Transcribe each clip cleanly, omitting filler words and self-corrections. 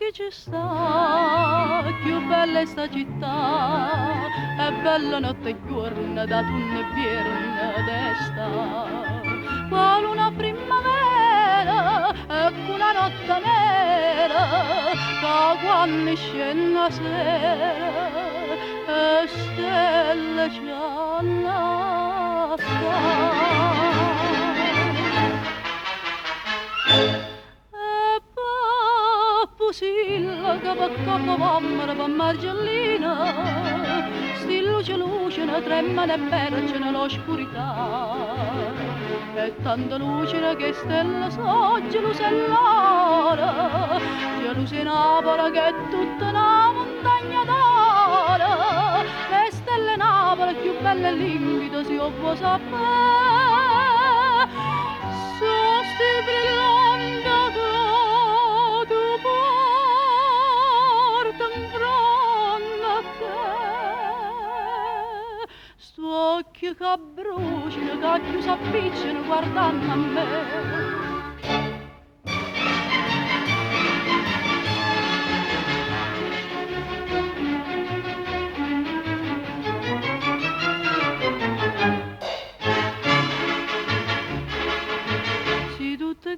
che ci sta, più bella è sta città, è bella notte e giorno, da tunne bierne d'esta. Qual una primavera, ecco una notte nera, da quando scende la sera, e stelle c'hanno Pusilla che per capo vammera per Margellina, sti luce ne tremano e perce nell'oscurità. E tanta luce che stelle so gelusellare, gelusi Napoli che è tutta una montagna d'oro. Le stelle Napoli più belle e limpide si può sapere, so sti brillanti che tu porta in fronte a te. Sto occhio che bruciano, che più s'avvicinano guardando a me.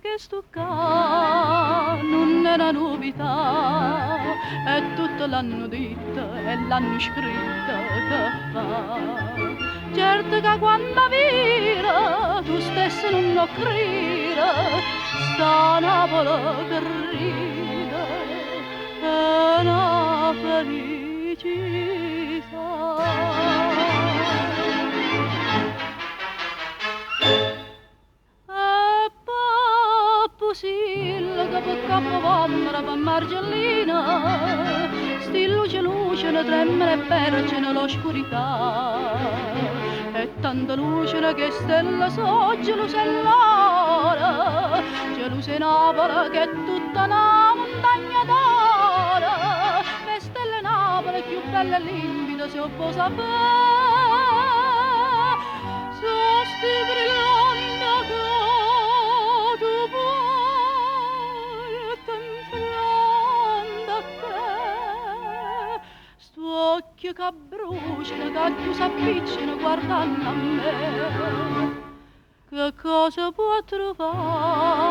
Che stucca non è una novità, è tutto l'anno detto e l'anno scritto che fa. Certo che quando vira tu stesso non lo creda, sta Napoli che ride è una felicità. Pusilla che per capo vammera per Margellina, sti luce ne tremano e perce nell'oscurità. E tanta luce che stella so gelusellare, geluse Napoli che è tutta una montagna d'oro. Le stelle Napoli più belle e limpide se può sapere, so sti brillanti che tu porta in fronte a te. Sto occhio che bruciano, che più s'avvicinano guardando a me. Che cosa può trovare